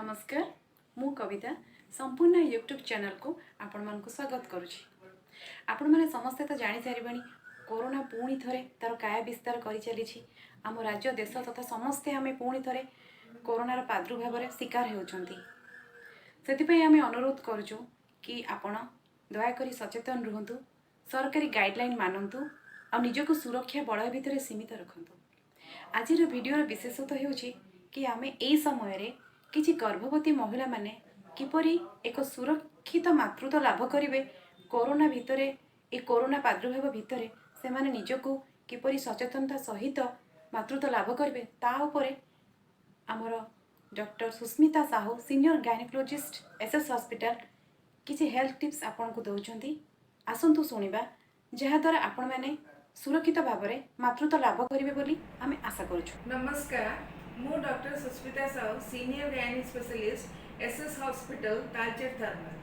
नमस्कार मु कविता संपूर्ण यूट्यूब चैनल को आपण मानक स्वागत करुछि। आपण माने समस्ते तो जानि सारिबणी कोरोना पुणी थरे तार काय विस्तार करि चलीछि। आम राज्य देश तथा समस्ते आमे पुणी थरे कोरोनार प्रादुर्भाव रे शिकार हेउछंती। सेतिपई आमे अनुरोध करूछु कि आपण दया करी सचेतन रुहंतु, सरकारी गाइडलाइन मानंतु आ निजको सुरक्षा बलय भितर सीमित रखंतु। आजिर वीडियोर विशेषता हेउछि कि आमे एई समय रे किछि गर्भवती महिला माने किपरि एक सुरक्षित मातृत्व लाभ करिवे, कोरोना भितरे ए कोरोना प्रादुर्भाव भितरे से माने निजको किपरि सचेतनता सहित मातृत्व लाभ करिवे ता उपरे आमर doctor Susmita Sahu senior gynaecologist SS hospital किछि हेल्थ टिप्स आपन को दउछंती। आसंतु सुनिबा जहा द्वारा आपण माने सुरक्षित भाव में मातृत्व लाभ करिवे बोली आमे आशा करूछु। नमस्कार, मु डॉक्टर सुस्मिता साहू सीनियर गायनिक specialist SS hospital Talcher thermal.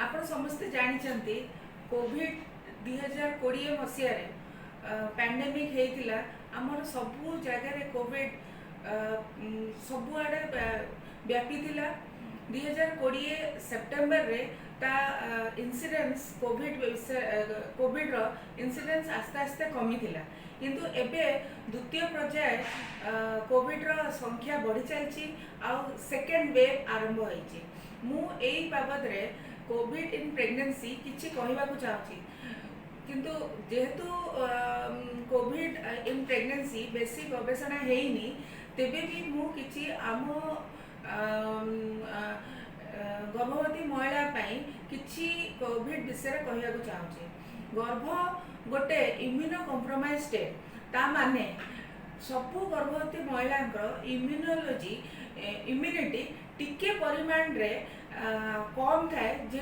आपण समस्ते जानिचंती कोविड 2020 मसिया रे पैंडेमिक हेतिला। हमर सबु जगह रे कोविड सबु आडे व्यापी थिला। 2020 सेप्टेम्बर रे ता इन्सिडेंस कोविड रो इन्सिडेंस आस्ते आस्ते कमी थिला, किंतु एबे द्वितीय पर्याय कोविड रो संख्या बढ़ी चलची आ सेकेंड वेव आरंभ होईची। मु एई बाबद रे कोविड इन प्रेगनेंसी किछि कहिबा को चाहची, किंतु जेहेतु कोविड इन प्रेगनेंसी बेसी गवेषणा हेइनी, तेबे भी मु किछि आम गर्भवती महिला पाई किछि कोविड विषय कहया को चाहची। गर्भ गोटे इम्यूनो कॉम्प्रोमाइज स्टेट, ता माने सबु गर्भवती महिला इम्यूनोलॉजी इम्यूनिटी टिके परिमाण रे कम थाए, जे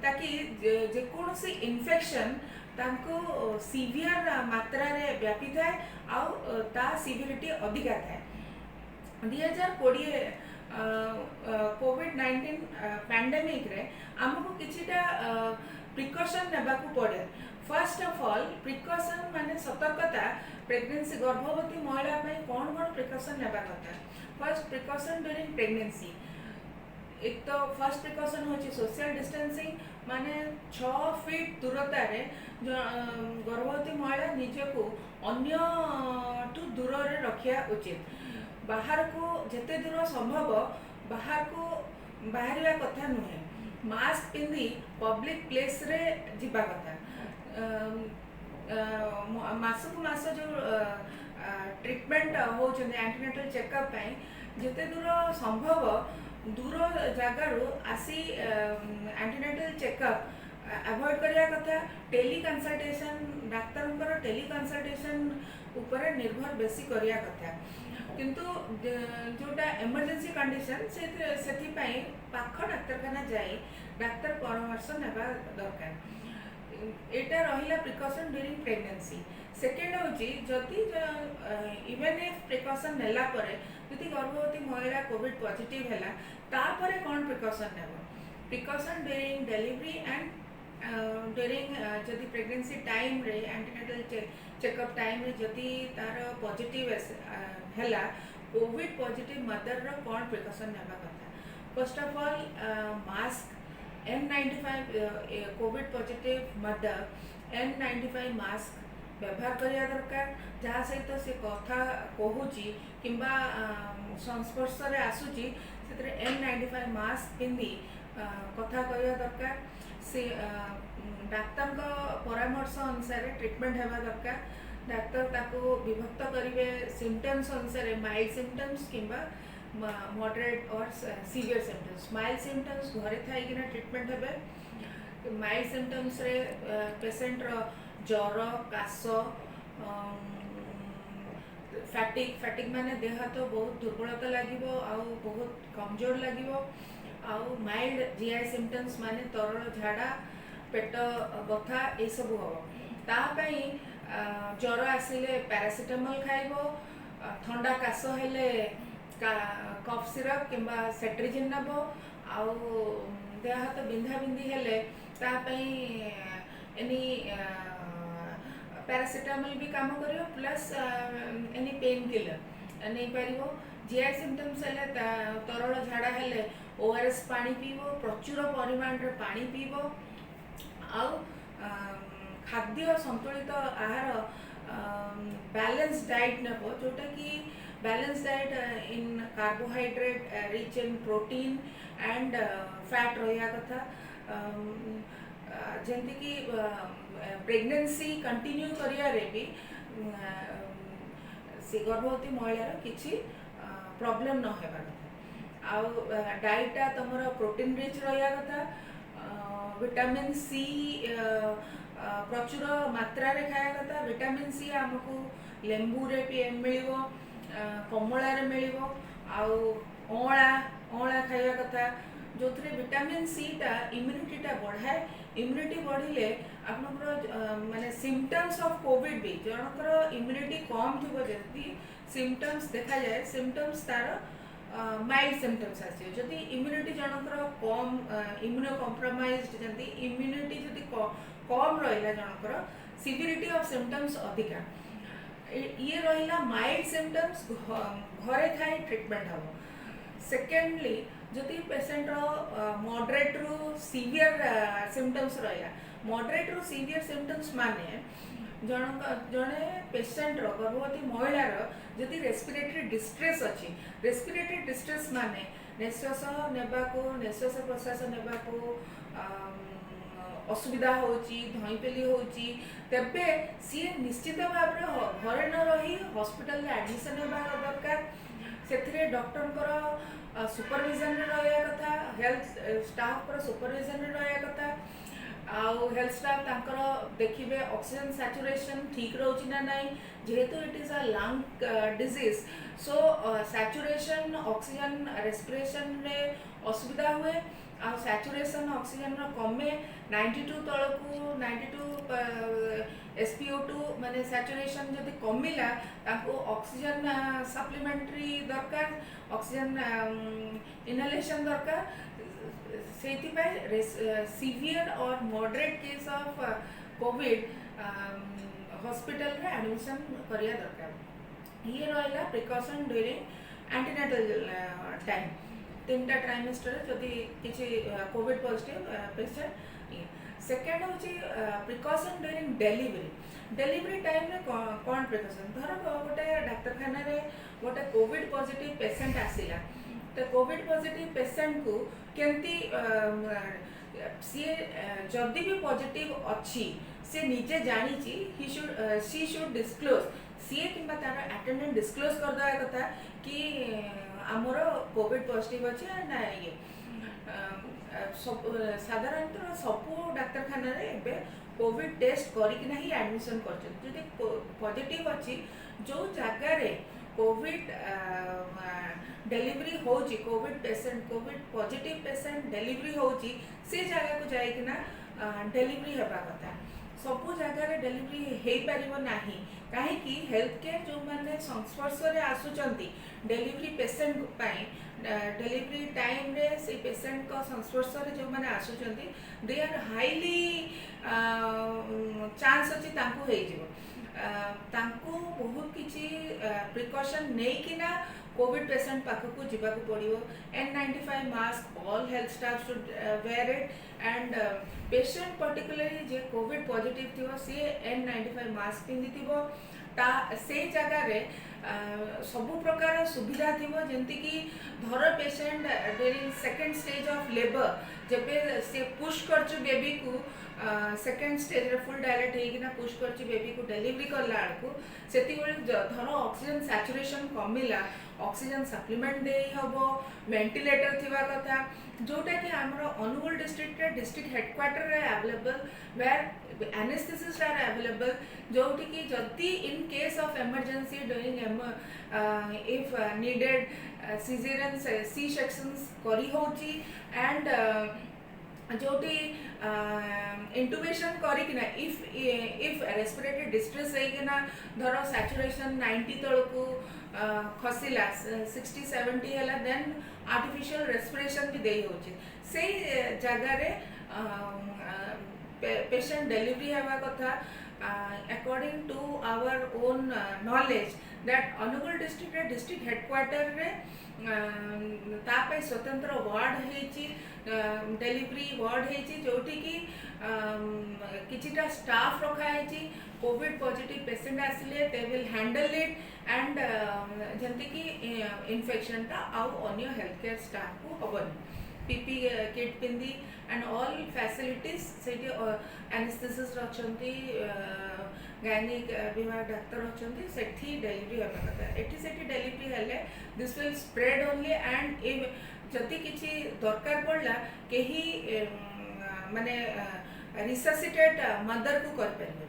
ताकि जेकोसी इन्फेक्शन तांको सीवियर मात्रा रे व्यापी थाए आ ता सीवियरिटी अधिका थाए। 2020 कोविड-19 पैंडेमिक रे हमको किछिटा प्रिकॉशन नेबा को पड़े। फर्स्ट ऑफ ऑल प्रिकॉशन माने सतर्कता प्रेगनेंसी गर्भवती महिला पे कौन प्रिकॉशन नेबा कथा। फर्स्ट प्रिकॉशन ड्यूरिंग प्रेगनेंसी, एक तो फर्स्ट प्रिकॉशन होची सोशल डिस्टेंसिंग, माने 6 फीट दूरता रे गर्भवती महिला निजको अन्य ठू दूर रे रखिया उचित। बाहर को जेते दूर संभव बाहर को बाहरिया कथा नुहे। मास्क पिंदी पब्लिक प्लेस रे जिबा कथा। मासकु मास जो ट्रीटमेंट होचंदे एंटीनेटल चेकअप पई जेते दूर संभव दूर जगारू आसी एंटीनेटल चेकअप अवॉइड करिया कथा। टेली कंसल्टेशन डाक्तरंकर टेली कंसल्टेशन ऊपर निर्भर बेसी करिया कथा, किंतु जोटा इमरजेंसी कंडीशन से पाख डाक्तरखाना जाई डाक्तर परामर्श नेबा दरकार। एटा रहिला प्रिकॉशन ड्यूरिंग प्रेगनेंसी। सेकेंड होची जदि इवन इफ प्रिकॉशन नेला परे जदि गर्भवती महिला कोविड पॉजिटिव हैला तापरे कोन प्रिकॉशन नेबो। Precaution during delivery and during जदि प्रेगनेंसी टाइम रे एंटीनेटल चेकअप टाइम रे जदि तार पॉजिटिव हैला कोविड पॉजिटिव मदर रो कोन प्रिकॉशन नेबा कथा। First of all mask N95 Covid positive mother N95 mask व्यवहार करिया दरकार। जहाँ सहित से कथा कहूची किंबा संस्पर्श रे आसुची सेतरे N95 मास्क पिंदी कथा करिया दरकार। से डाक्तर का परामर्श अनुसार ट्रीटमेंट हेबा दरकार। डाक्तर ताको विभक्त करिवे सिम्पटम्स अनुसार, माइल्ड सिम्पटम्स किंबा मॉडरेट और सीवियर सिम्पटम्स। माइल्ड सिम्पटम्स घरे थाई किना ट्रीटमेंट हेबे। माइल्ड सिम्पटम्स रे पेशेंट रो ज्वर, काश, फैटिक माने देह तो बहुत दुर्बलता लागिवो आ बहुत कमजोर लागिवो। आउ माइल्ड जीआई सिम्पटम्स माने तरल झाड़ा, पेट बथा ए सब हो। ता पई ज्वर आसिले पैरासिटामोल खाइबो। ठंडा काश हेले कफ सिरप किंबा सेट्रिजिन नबो। आउ देह हाथ बिंधा बिंधी हेले ता पई एनी पैरासिटामोल भी काम करियो प्लस एनी पेन किलर नहीं पारिबो। जीआई सिम्पटम्स हेले तरल झाड़ा हेले ओआरएस पानी पीबो, प्रचुर परिमाण रे पानी पीबो, आउ खाद्य संतुलित आहार बैलेंस डाइट नेबो, जोटा कि balance diet in carbohydrate rich in protein and fat रहा कथा, जमती कि प्रेगनेंसी कंटिन्यू करियारे भी से गर्भवती महिलार किसी प्रॉब्लम न हेबा कथा। आउ डाइटा तुमर प्रोटीन रिच रहा कथा, विटामिन सी प्रचुर मात्रा रे खाया कथा। विटामिन सी आमको लेंबू रे भी मिलिबो, कमला रे मिलिबो, आउ अँला खाया कथा, जो थे विटामिन सी टा इम्यूनिटी टा बढ़ाए। इम्यूनिटी बढ़िले आपनकर माने सिम्पटम्स ऑफ कोविड भी जनकर इम्यूनिटी कम थी जदि सिम्पटम्स देखा जाए, सिम्पटम्स तार माइल्ड सिम्पटम्स आसे। जदि इम्यूनिटी जनकर कम इम्यूनो कम्प्रोमाइज्ड जदि इम्यूनिटी जदि कम रहिला जनकर सिविरिटी ऑफ सिम्पटम्स अधिका। ये रहिला माइल्ड सिम्पटम्स घरे थाई ट्रीटमेंट हम। सेकेंडली जदि पेशेंट मॉडरेट रु सीवियर सिम्पटम्स रहा, मॉडरेट रु सीवियर सिम्पटम्स माने जड़े पेशेंट गर्भवती महिलार जदि रेस्पिरेटरी डिस्ट्रेस अच्छी, रेस्पिरेटरी डिस्ट्रेस माने निश्वास नेबाको निश्वास प्रश्वास नेबाको असुविधा होची, धईपेली होची, तेबे सी निश्चित भाव घरे न रही हॉस्पिटल में एडमिशन होगा दरकार। से डॉक्टर सुपरविजन रहा कथा, हेल्थ स्टाफ सुपरविजन रहा कथा, आउ हेल्थ स्टाफ तांकर देखिए ऑक्सीजन सैचुरेशन ठीक रोची ना नहीं, जेहेतु it is a lung disease, so saturation oxygen respiration रे असुविधा हुए। आ सैचुरेशन ऑक्सीजन कमे 92 तलकू 92 SpO2 माने सैचुरेशन जदि कमिला ताको ऑक्सीजन सप्लीमेंटरी दरकार, ऑक्सीजन इनहेलेशन दरकार। से सीवियर और moderate case of covid hospital रे एडमिशन करिया दरकार। ये रहा प्रिकॉशन ड्यूरिंग एंटीनेटल टाइम, 3टा ट्राइमेस्टर जदि किसी कोविड पॉजिटिव पेशेंट। सेकेंड हूँ प्रिकॉशन ड्यूरिंग डेलीवरी टाइम रे कौन प्रिकॉशन, धर गोटे डाक्तखाना रे गोटे कोविड पॉजिटिव पेशेंट आसिला, तो कोविड पॉजिटिव पेशेंट को केमती सी जदि भी पॉजिटिव अच्छी से निजे जानी शी शुड डिस्क्लोज, सी कि तार अटेंडेंट डिस्क्लोज करदे कथा कि आमर कोविड पॉजिटिव अच्छे ना। ये साधारणतः सबू डाक्तखाना रे कोविड टेस्ट करना ही एडमिशन कर पॉजिटिव अच्छी, जो जगार कोविड डेलीवरी होची, कोविड पॉजिटिव पेशेंट डेलीवरी होची, से जगह को जाइकिना डेलीवरी हेबा कथा। सबू जगार डेलीवरी हो पार ना, कहीं हेल्थ केयर जो मैंने संस्पर्श में आसुचंती डेलीवरी पेशेंट डेलीवरी टाइम रे से पेशेंट को संस्पर्श में जो मैंने आसुचंती दे आर हाईली चांस अच्छी तांको बहुत किसी प्रिकॉशन नहीं कि ना कोविड पेशेंट पाखक जीवा पड़ो। N95 mask all health staff should wear it, and patient particularly जे कोविड पॉजिटिव थी सी N95 मास्क पिंधि से जगार सबु प्रकार सुविधा थी, जमती कि धर patient during second stage of labour जब से पुश कर बेबी को सेकेंड स्टेज रे फुल डायलेट होना पुश कर बेबी को डिलीवरी करला से धर ऑक्सीजन सैचुरेशन कमिला, ऑक्सीजन सप्लीमेंट दे हम, वेंटिलेटर थिबा कथा, जोटा कि आमर अनुगुल डिस्ट्रिक्ट डिस्ट्रिक्ट हेडक्वार्टर रे available, where anaesthetist are available, जोटी कि जदि in case of emergency during if needed caesarean C sections करी होची, एंड जोटी इंटुबेशन करिकिना इफ रेस्पिरेटरी डिस्ट्रेस होइकिना धर सैचुरेशन 90 तलकू खसिला 60-70 है, देन आर्टिफिशियल रेस्पिरेशन भी दे होची, से जगार पेशेंट डिलीवरी हेबा कथा according to our own knowledge that Angul district रे डिस्ट्रिक्ट हेडक्वार्टर रे तापे स्वतंत्र वार्ड हेची डिलीवरी वार्ड हेची जोटी की किछिटा स्टाफ रखा हेची कोविड पॉजिटिव पेशेंट आसिले they will handle it and जंती की इन्फेक्शन टा आउ अन्य हेल्थ केयर स्टाफ को हबनी पीपी किट पिंदी एंड ऑल फैसिलिटीज से एनेस्थेसिस्ट अच्छी गायनिक विभाग डाक्तर अच्छी सेठी डिलीवरी होगा कथा एठी सेठी डिलीवरी हेले this will spread only and if जदि किछि दरकार पड़ला केही माने रिससिटेट मदर को कर परिबे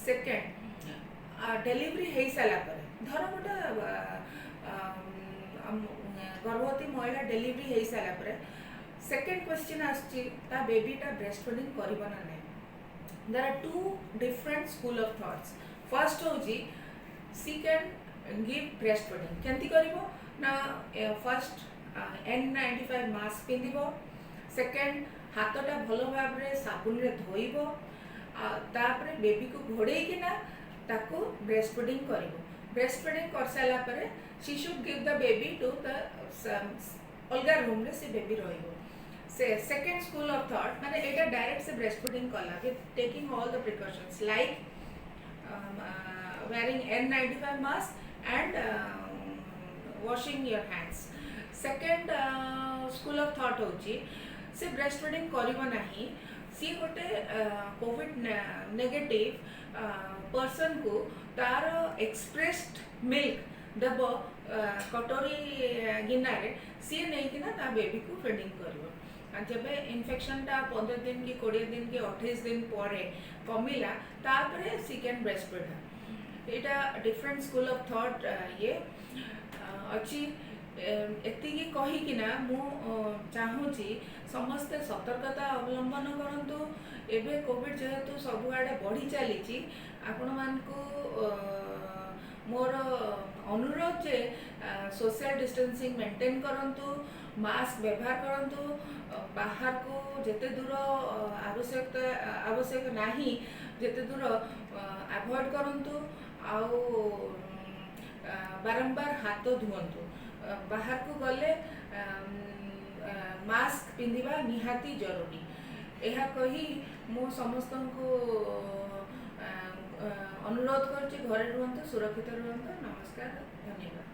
सेकेंड डिलीवरी हे साला पर धर गोटे गर्भवती महिला डिलीवरी हे साला पर सेकेंड क्वेश्चन आछि ता बेबीटा ब्रेस्ट फीडिंग करिबो ना नै there are two different school of thoughts first होजी she can give breast feeding केंती करिबो ना फर्स्ट N95 मास्क पिंदिबो सेकेंड हाथटा भलो भाव रे साबुन रे धोइबो तापरे बेबी को घोड़े किना ताको ब्रेस्ट फीडिंग करिबो ब्रेस्ट फीडिंग कर साला परे she should give the baby to the अलगा रूम रे से बेबी रहिबो से सेकेंड स्कूल ऑफ थॉट माने एटा डायरेक्ट से ब्रेस्ट फीडिंग कला with taking all the precautions like wearing N95 mask and washing your hands second school of thought होची से ब्रेस्ट फीडिंग करिबो नाही सी गोटे कोविड नेगेटिव पर्सन को तार एक्सप्रेस्ड मिल्क दब कटोरी गिनारे सी नहीं कि ना ता बेबी को फीडिंग करिबो जब इन्फेक्शन टा 15 दिन की 20 दिन की 28 दिन परे कमिला तापरे सी can breast feed Etah different school of thought ये अच्छी एति कही कि ना मु चाहूँगी समस्ते सतर्कता अवलंबन करंतु एबे कोविड जेहेतु सब आड़े बढ़ी चली आपण मानकु मोर अनुरोध जे सोशल डिस्टेंसिंग मेंटेन करंतु मास्क व्यवहार करंतु बाहर को जेते दूर आवश्यक नाही जेते दूर अवॉइड करंतु आउ बारंबार हाथ धुवंतु बाहर को गले मास्क पिंधिबा निहाती जरूरी यह कही मु समस्त को अनुरोध करछि घरे रुहंतु सुरक्षित रुहंतु नमस्कार धन्यवाद।